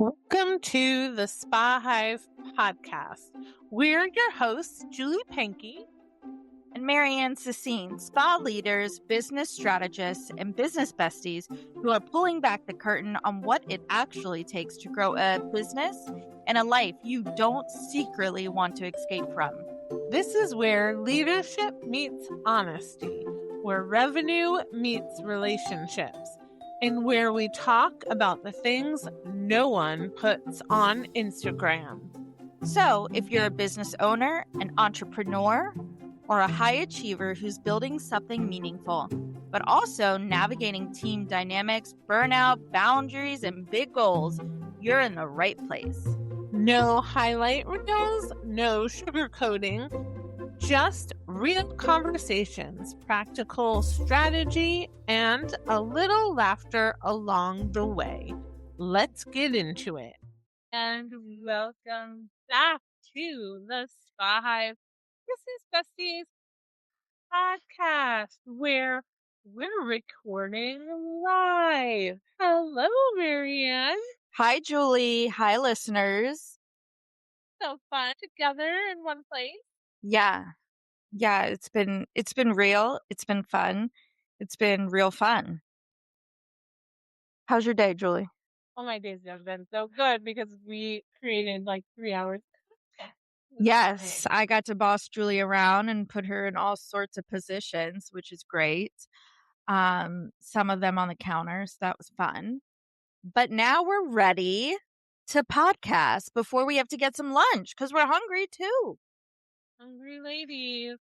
Welcome to the Spa Hive podcast. We're your hosts, Julie Pankey and MaryAnn Sessine, spa leaders, business strategists, and business besties who are pulling back the curtain on what it actually takes to grow a business and a life you don't secretly want to escape from. This is where leadership meets honesty, where revenue meets relationships, and where we talk about the things no one puts on Instagram. So, if you're a business owner, an entrepreneur, or a high achiever who's building something meaningful, but also navigating team dynamics, burnout, boundaries, and big goals, you're in the right place. No highlight reels, no sugarcoating, just real conversations, practical strategy, and a little laughter along the way. Let's get into it. And welcome back to the Spa Hive Business Besties podcast, where we're recording live. Hello, MaryAnn. Hi, Julie. Hi, listeners. So fun together in one place. Yeah, it's been real. It's been fun. It's been real fun. How's your day, Julie? Well, my days have been so good because we created like 3 hours. Yes, I got to boss Julie around and put her in all sorts of positions, which is great. Some of them on the counters. That was fun. But now we're ready to podcast before we have to get some lunch because we're hungry too. Hungry ladies.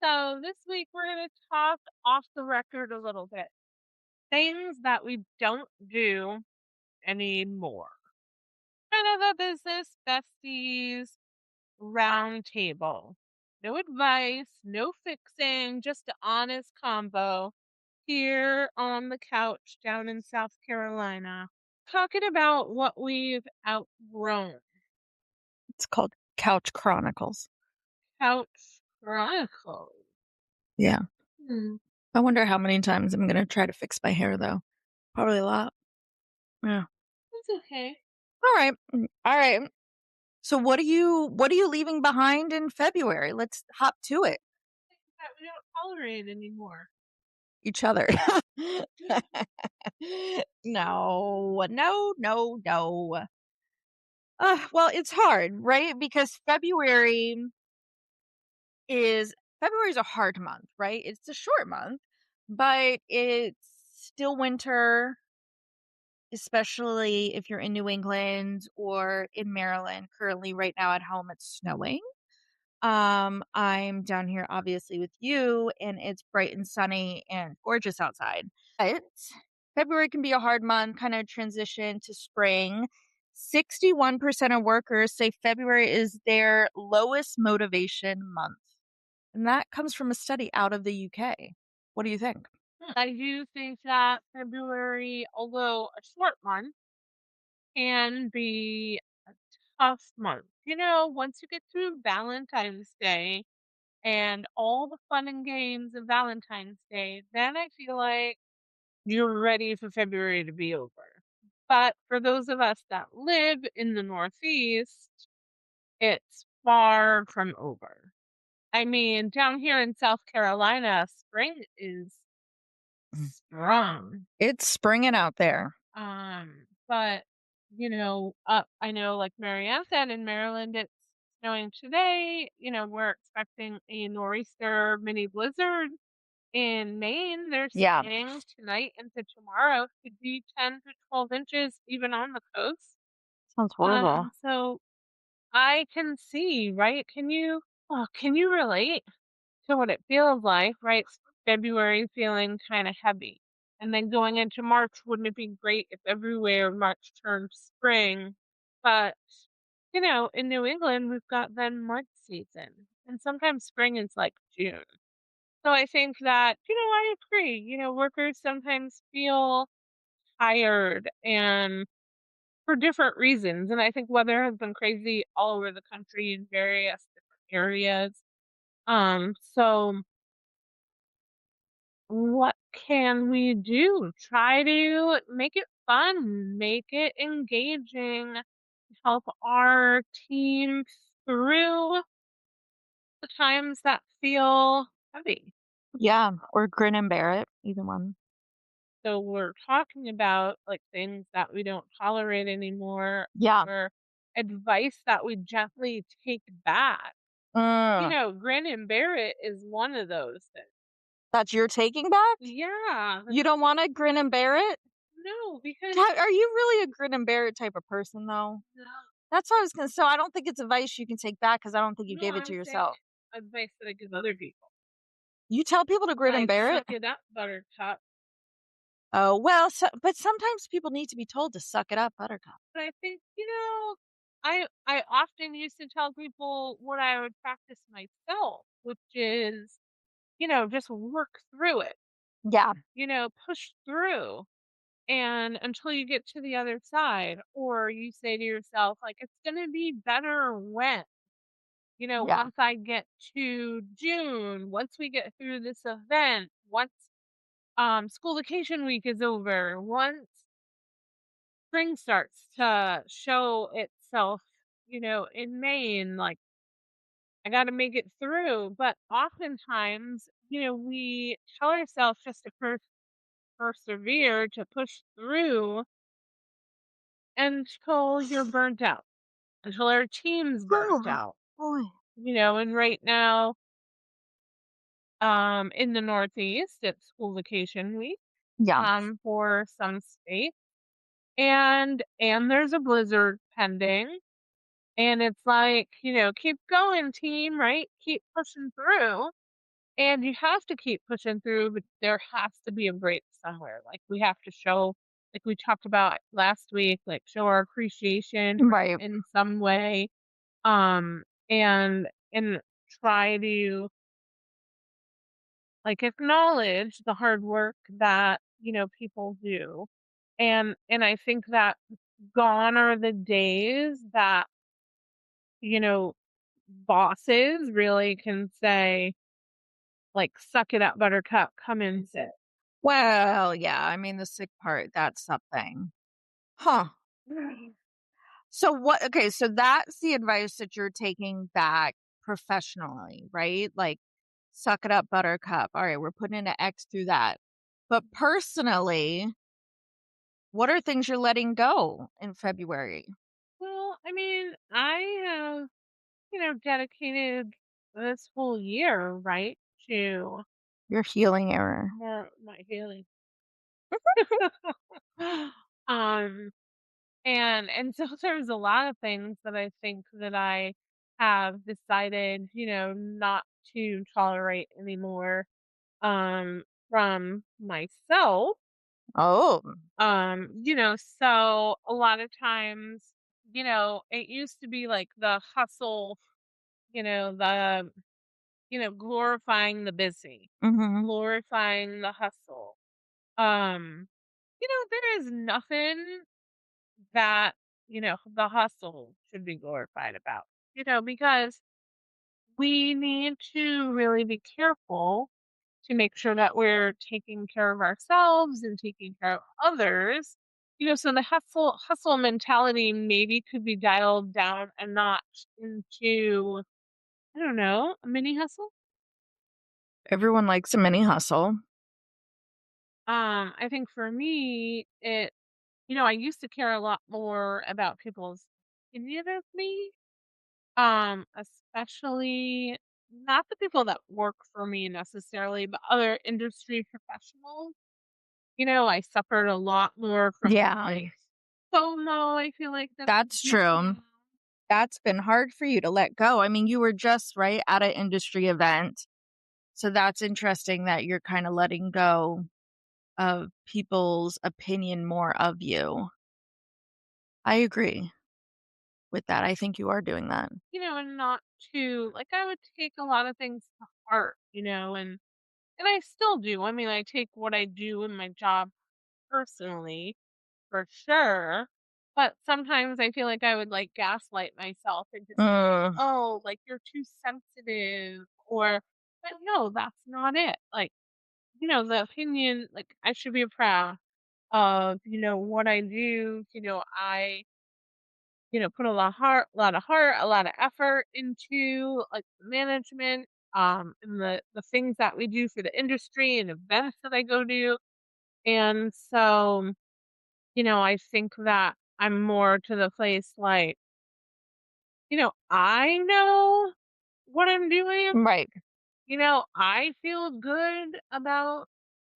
So this week we're going to talk off the record a little bit. Things that we don't do anymore. Kind of a business besties roundtable. No advice, no fixing, just an honest combo here on the couch down in South Carolina. Talking about what we've outgrown. It's called Couch Chronicles. Couch Chronicles. Yeah. I wonder how many times I'm going to try to fix my hair, though. Probably a lot. Yeah. That's okay. All right. So what are you leaving behind in February? Let's hop to it. That we don't tolerate anymore. Each other. No. Well, it's hard, right? Because February is a hard month, right? It's a short month, but it's still winter, especially if you're in New England or in Maryland. Currently, right now at home, it's snowing. I'm down here obviously with you, and it's bright and sunny and gorgeous outside. But February can be a hard month, kind of transition to spring. 61% of workers say February is their lowest motivation month. And that comes from a study out of the UK. What do you think? I do think that February, although a short month, can be a tough month. You know, once you get through Valentine's Day and all the fun and games of Valentine's Day, then I feel like you're ready for February to be over. But for those of us that live in the Northeast, it's far from over. I mean, down here in South Carolina, spring is sprung. It's springing out there. But you know, I know, like MaryAnn said, in Maryland, it's snowing today. You know, we're expecting a nor'easter mini blizzard. In Maine, they're saying tonight into tomorrow could be 10 to 12 inches, even on the coast. Sounds horrible. So I can see, right? Can you relate to what it feels like, right? February feeling kind of heavy. And then going into March, wouldn't it be great if everywhere March turned spring? But, you know, in New England, we've got then mud season. And sometimes spring is like June. So I think that, you know, I agree. You know, workers sometimes feel tired and for different reasons. And I think weather has been crazy all over the country in various different areas. So what can we do? Try to make it fun, make it engaging, help our team through the times that feel heavy. Yeah, or grin and bear it, either one. So we're talking about like things that we don't tolerate anymore Yeah. or advice that we gently take back. Mm, Grin and bear it is one of those things. that's your taking back? Yeah. You don't wanna grin and bear it? No, because Are you really a grin and bear it type of person, though? no, That's what I was gonna so I don't think it's advice you can take back because I don't think you no, gave it to I'm saying yourself. advice that I give other people. You tell people to grin and Like bear it? suck it up, buttercup. Oh, well, but sometimes people need to be told to suck it up, buttercup. But I think, I often used to tell people what I would practice myself, which is, just work through it, Yeah, push through and until you get to the other side. Or you say to yourself, like, it's going to be better when, yeah. once I get to June, once we get through this event, once school vacation week is over, once spring starts to show itself, in Maine, like I got to make it through. But oftentimes, we tell ourselves just to persevere, to push through until you're burnt out, until our team's burnt Oh, out. boy. And right now, in the Northeast, it's school vacation week, Yeah. for some states, and there's a blizzard pending. And it's like, keep going, team, right? Keep pushing through. And you have to keep pushing through, but there has to be a break somewhere. Like we have to show, like we talked about last week, like show our appreciation for Right. in some way. And try to like acknowledge the hard work that, people do. And I think that gone are the days that, you know, bosses really can say, like, "Suck it up, buttercup, come and sit." Well, yeah, I mean, the sick part, that's something. Huh. So what okay, so that's the advice that you're taking back professionally, right? Like, suck it up, buttercup. All right, we're putting in an X through that. But personally, what are things you're letting go in February? Well, I mean, I have, dedicated this whole year, right, to Your healing error. more my healing. Um, and so there's a lot of things that I think that I have decided, not to tolerate anymore, from myself. Oh. So a lot of times, it used to be like the hustle, the, glorifying the busy, Mhm. glorifying the hustle. Um, there is nothing that, the hustle should be glorified about, because we need to really be careful to make sure that we're taking care of ourselves and taking care of others. So the hustle mentality maybe could be dialed down a notch into, I don't know, a mini hustle. Everyone likes a mini hustle. I think for me, I used to care a lot more about people's opinion of me. Especially not the people that work for me necessarily, but other industry professionals. I suffered a lot more from Yeah, like FOMO, I feel like that I that's do true. now. That's been hard for you to let go. I mean, you were just right at an industry event. So that's interesting that you're kind of letting go of people's opinion more of you. I agree with that. I think you are doing that. And not too like I would take a lot of things to heart, and I still do. I mean, I take what I do in my job personally for sure. But sometimes I feel like I would like gaslight myself into saying, Mm, "Oh, like you're too sensitive," or but no, that's not it. Like, the opinion, like I should be proud. of, what I do. I, put a lot of heart, a lot of effort into like management, and the things that we do for the industry and events that I go to. And so, I think that I'm more to the place like, I know what I'm doing. Right. I feel good about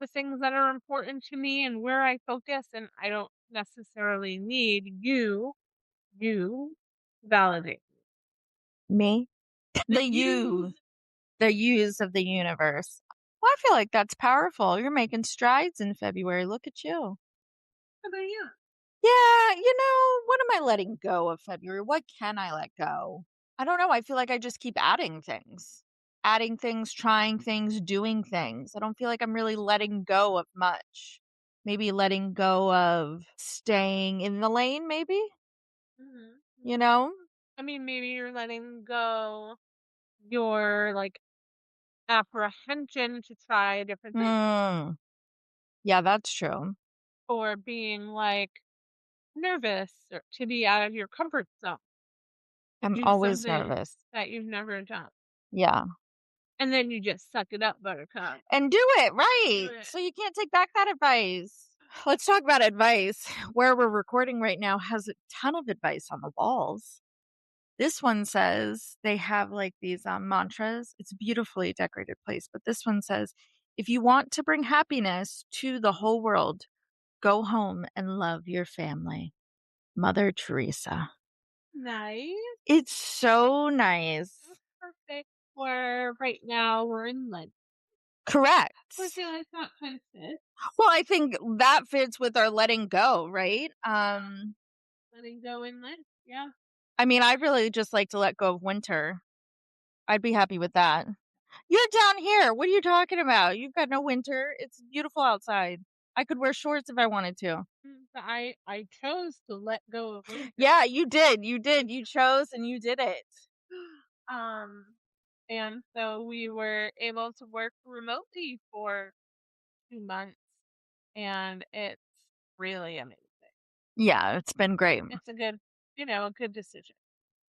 the things that are important to me and where I focus, and I don't necessarily need you validate. Me? The The you. you. The yous of the universe. Well, I feel like that's powerful. You're making strides in February. Look at you. How about you? Yeah, what am I letting go of February? What can I let go? I don't know. I feel like I just keep adding things. Adding things, trying things, doing things. I don't feel like I'm really letting go of much. Maybe letting go of staying in the lane, maybe? Mhm, You mhm. know? I mean, maybe you're letting go your like apprehension to try different things, Mm. Yeah, that's true. or being like nervous or to be out of your comfort zone to I'm do always something nervous. that you've never done. Yeah. And then you just suck it up, buttercup. And do it, Do right. it. So you can't take back that advice. Let's talk about advice. Where we're recording right now has a ton of advice on the walls. This one says they have like these mantras. It's a beautifully decorated place, but this one says, if you want to bring happiness to the whole world, go home and love your family. Mother Teresa. Nice. It's so nice. That's perfect for right now. We're in Lent. I Correct. feel like that kind of fits. Well, I think that fits with our letting go, right? Letting go in Lent. Yeah. I mean, I'd really just like to let go of winter. I'd be happy with that. You're down here. What are you talking about? You've got no winter. It's beautiful outside. I could wear shorts if I wanted to. But I chose to let go of winter. Yeah, you did. You did. You chose and you did it. Um, and so we were able to work remotely for 2 months, and it's really amazing. Yeah, it's been great. It's a good decision.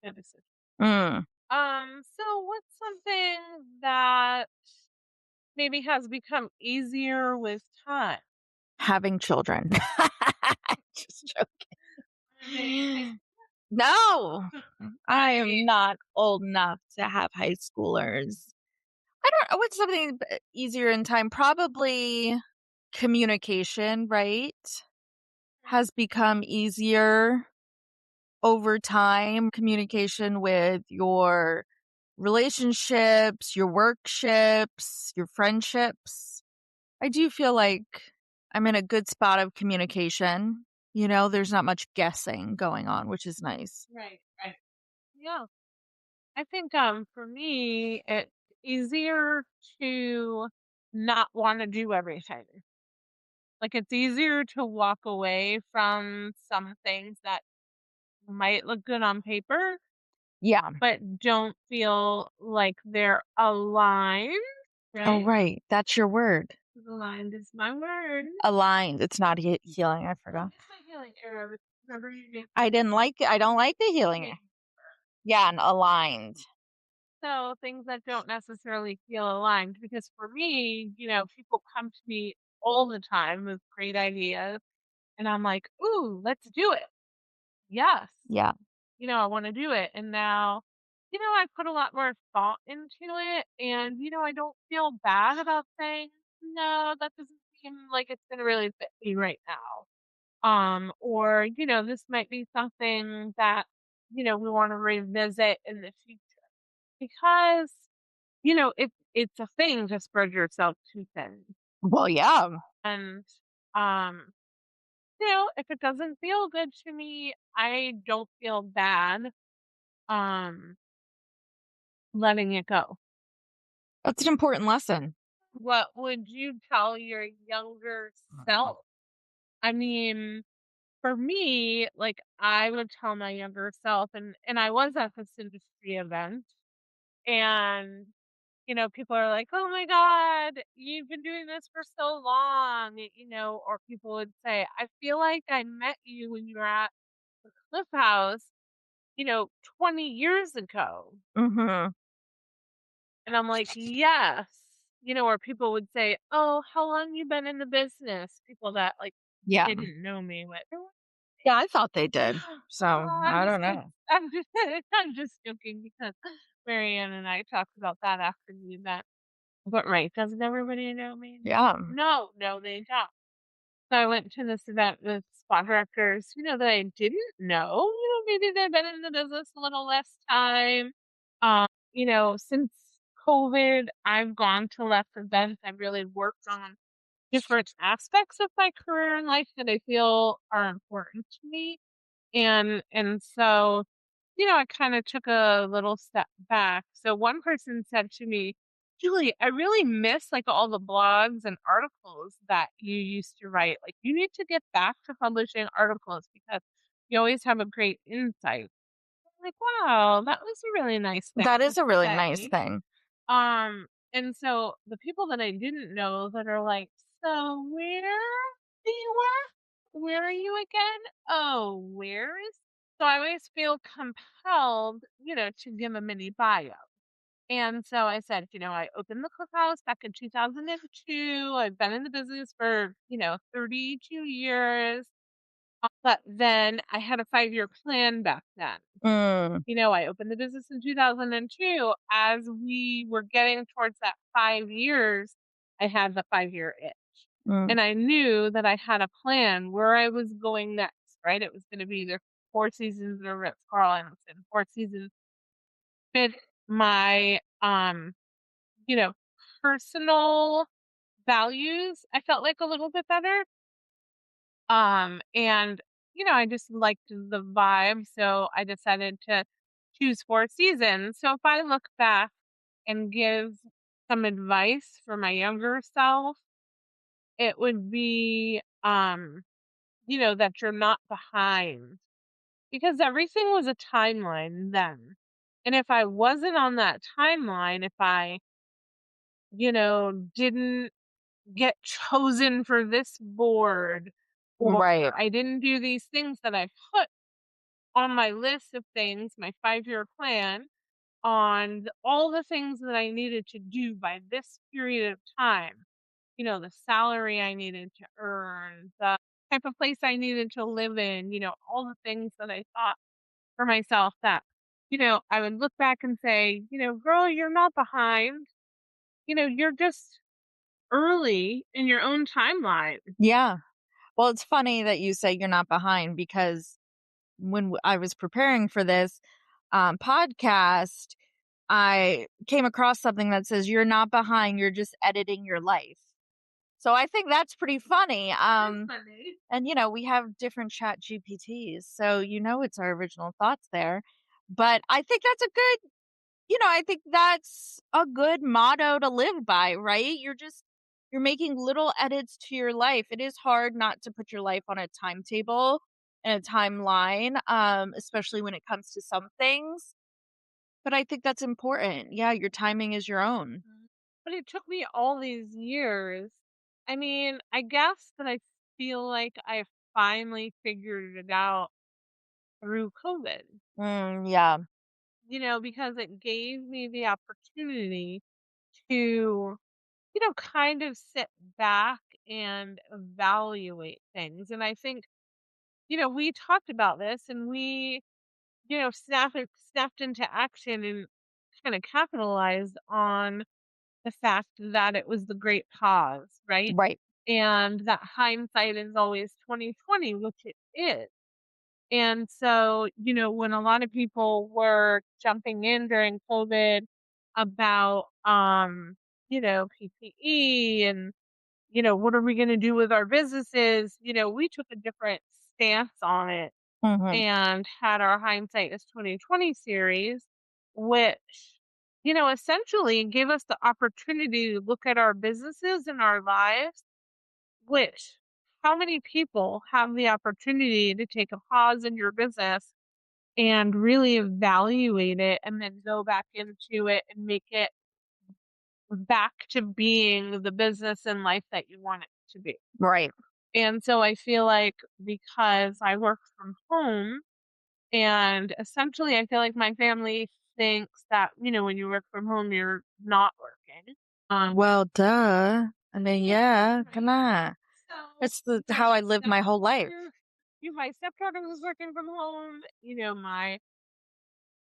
Good decision. Mm, So what's something that maybe has become easier with time? having children. Just Are they high joking. No, school? I am Right. not old enough to have high schoolers. I don't know what's something easier in time. Probably communication, right? Has become easier over time. Communication with your relationships, your workships, your friendships. I do feel like I'm in a good spot of communication. There's not much guessing going on, which is nice. Right, right. Yeah. I think for me it's easier to not want to do everything. Like it's easier to walk away from some things that might look good on paper, Yeah. but don't feel like they're aligned, Oh, right? right. That's your word. Aligned is my word. Aligned. It's not healing. I forgot. It's my healing era. Remember you did I didn't like it. I don't like the healing. me. Yeah, and aligned. So things that don't necessarily feel aligned, because for me, people come to me all the time with great ideas, and I'm like, "Ooh, let's do it." Yes. Yeah. I want to do it. And now, I put a lot more thought into it, and I don't feel bad about saying, "No, that doesn't seem like it's going to really fit me right now." Or, this might be something that, we want to revisit in the future, because it's a thing to spread yourself too thin. Well, yeah. And, um, if it doesn't feel good to me, I don't feel bad, um, letting it go. That's an important lesson. What would you tell your younger self? I mean, for me, like, I would tell my younger self, and I was at this industry event, and people are like, "Oh my god, you've been doing this for so long," or people would say, "I feel like I met you when you were at the Cliff House, 20 years ago." Mhm. And I'm like, "Yes." Or people would say, "Oh, how long you been in the business?" People that, like, Yeah. didn't know me with. Yeah, I thought they did. So, I'm I just don't kid know. I'm just I'm just joking because MaryAnn and I talked about that after the event. But right, doesn't everybody know me? Yeah. No, no, they don't. So I went to this event with spa directors, that I didn't know. Maybe they've been in the business a little less time. Since COVID, I've gone to less events. I've really worked on different aspects of my career and life that I feel are important to me. And so, I kinda took a little step back. So one person said to me, "Julie, I really miss, like, all the blogs and articles that you used to write. Like, you need to get back to publishing articles because you always have a great insight." I'm like, "Wow, that was a really nice thing That to is a really nice say." thing. And so the people that I didn't know that are like, "So do you where are you again? Oh, where is?" So I always feel compelled, to give a mini bio. And so I said, I opened the cookhouse back in 2002. I've been in the business for, 32 years. But then I had a 5-year plan back then. Mm, I opened the business in 2002. As we were getting towards that 5 years, I had the 5-year itch. mm, And I knew that I had a plan where I was going next, right? It was going to be either Four Seasons or Ritz Carlton. Four Seasons fit my, you know, personal values. I felt like a little bit better. And I just liked the vibe, so I decided to choose Four Seasons. So if I look back and give some advice for my younger self, it would be, that you're not behind because everything was a timeline then. And if I wasn't on that timeline, if I, didn't get chosen for this board or right. I didn't do these things that I put on my list of things, my 5-year plan, on all the things that I needed to do by this period of time. The salary I needed to earn, the type of place I needed to live in, all the things that I thought for myself that, I would look back and say, girl, you're not behind. You're just early in your own timeline. Yeah. Well, it's funny that you say you're not behind because when I was preparing for this podcast, I came across something that says you're not behind, you're just editing your life. So I think that's pretty funny. That is funny. And we have different chat GPTs, so it's our original thoughts there. But I think that's a good, I think that's a good motto to live by, right? You're making little edits to your life. It is hard not to put your life on a timetable and a timeline, especially when it comes to some things. But I think that's important. Yeah, your timing is your own. Mhm. But it took me all these years. I mean, I guess that I feel like I finally figured it out through COVID, Yeah. because it gave me the opportunity to, kind of sit back and evaluate things. And I think, we talked about this and we, snapped into action and kind of capitalized on the fact that it was the great pause, right? Right. And that hindsight is always 2020, which it is. And so, when a lot of people were jumping in during COVID about PPE and what are we going to do with our businesses, we took a different stance on it Mhm. and had our hindsight is 2020 series, which, essentially gave us the opportunity to look at our businesses and our lives, which how many people have the opportunity to take a pause in your business and really evaluate it and then go back into it and make it back to being the business and life that you want it to be. Right. And so I feel like because I work from home and essentially I feel like my family thinks that, when you work from home, you're not working. Well, duh. I mean, yeah, come Right? on. So, That's how my I lived my whole life. stepdaughter, my stepdaughter was working from home. My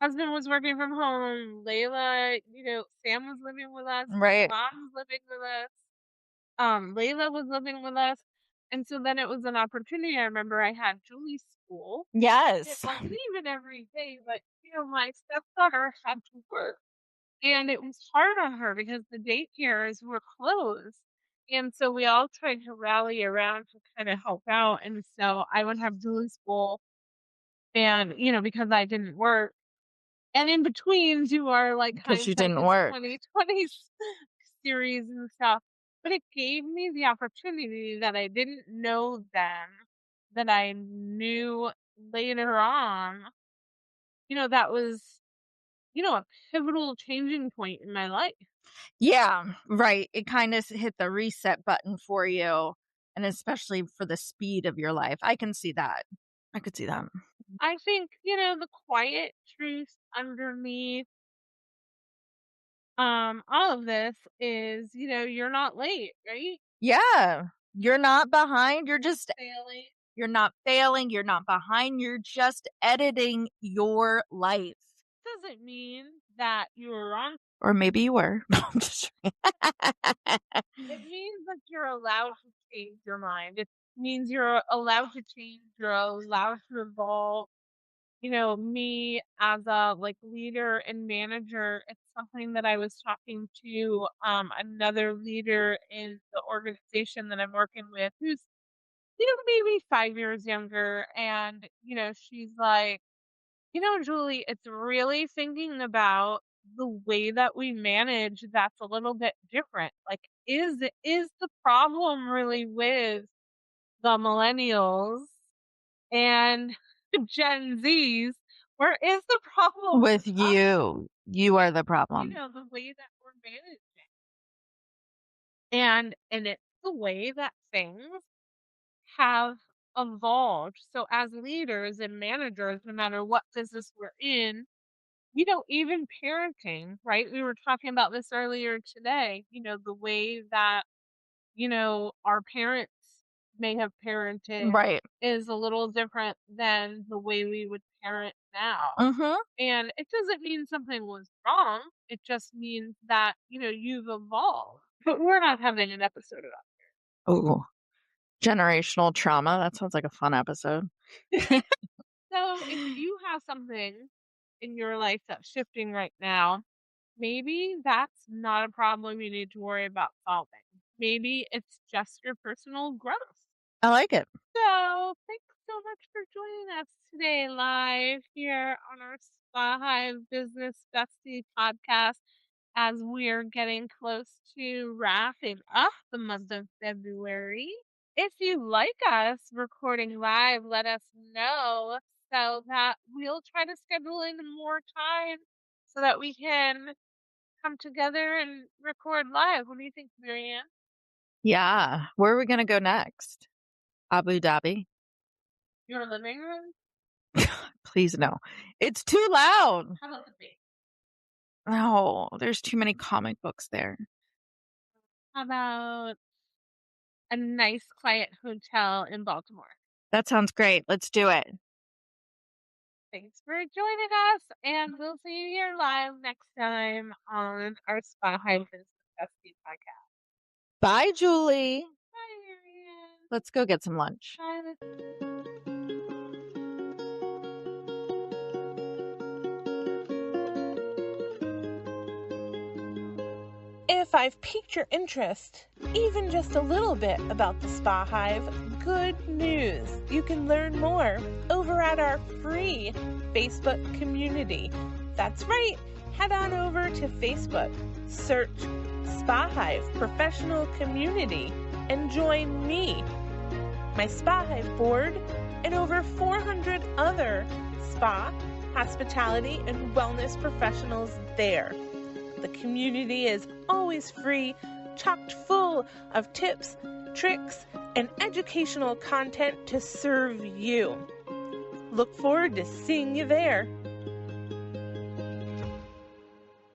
husband was working from home. Layla, Sam was living with us. Right. Mom was living with us. Layla was living with us. And so then it was an opportunity. I remember I had Julie's school. It Yes. wasn't even every day, but my stepdaughter had to work. And it was hard on her because the daycares were closed. And so we all tried to rally around to kind of help out. And so I would have Julie's school and, because I didn't work. And in between, you are like Because you hindsight didn't is work. 2020 series and stuff. But it gave me the opportunity that I didn't know then, that I knew later on, that was, a pivotal changing point in my life. Yeah, right. It kind of hit the reset button for you, and especially for the speed of your life. I can see that. I could see that. I think, the quiet truth underneath all of this is, you're not late, right? Yeah. You're not behind. Failing You're not failing. You're not behind. You're just editing your life. doesn't mean that you were wrong. Or maybe you were. I'm just It means that you're allowed to change your mind. It means you're allowed to change, you're allowed to evolve. Me as a leader and manager, it's something that I was talking to another leader in the organization that I'm working with who's, maybe 5 years younger. And, she's like, Julie, it's really thinking about the way that we manage that's a little bit different. Like, is the problem really with the millennials and Gen Zs, or is the problem with with us? you. You are the problem. The way that we're managing, and it's the way that things have evolved. So as leaders and managers, no matter what business we're in, even parenting, right? We were talking about this earlier today, the way that, our parents may have parented Right. is a little different than the way we would parent now. Mhm. And it doesn't mean something was wrong. It just means that, you've evolved. But we're not having an episode of that. Ooh, generational trauma. That sounds like a fun episode. So if you have something in your life that's shifting right now, maybe that's not a problem you need to worry about solving. Maybe it's just your personal growth. I like it. So, thanks so much for joining us today live here on our Spa Hive Business Bestie podcast as we're getting close to wrapping up the month of February. If you like us recording live, let us know so that we'll try to schedule in more time so that we can come together and record live. What do you think, Marianne? Yeah. Where are we gonna go next? Abu Dhabi? Your living room? Please no. It's too loud. How about the beach? No, there's too many comic books there. How about a nice, quiet hotel in Baltimore? That sounds great. Let's do it. Thanks for joining us, and we'll see you here live next time on our Spa High Business Bestie podcast. Bye, Julie. Bye, Marianne. Let's go get some lunch. Bye. If I've piqued your interest, even just a little bit, about the Spa Hive, good news! You can learn more over at our free Facebook community. That's right, head on over to Facebook, search Spa Hive Professional Community, and join me, my Spa Hive board, and over 400 other spa, hospitality, and wellness professionals there. The community is always free, chocked full of tips, tricks, and educational content to serve you. Look forward to seeing you there.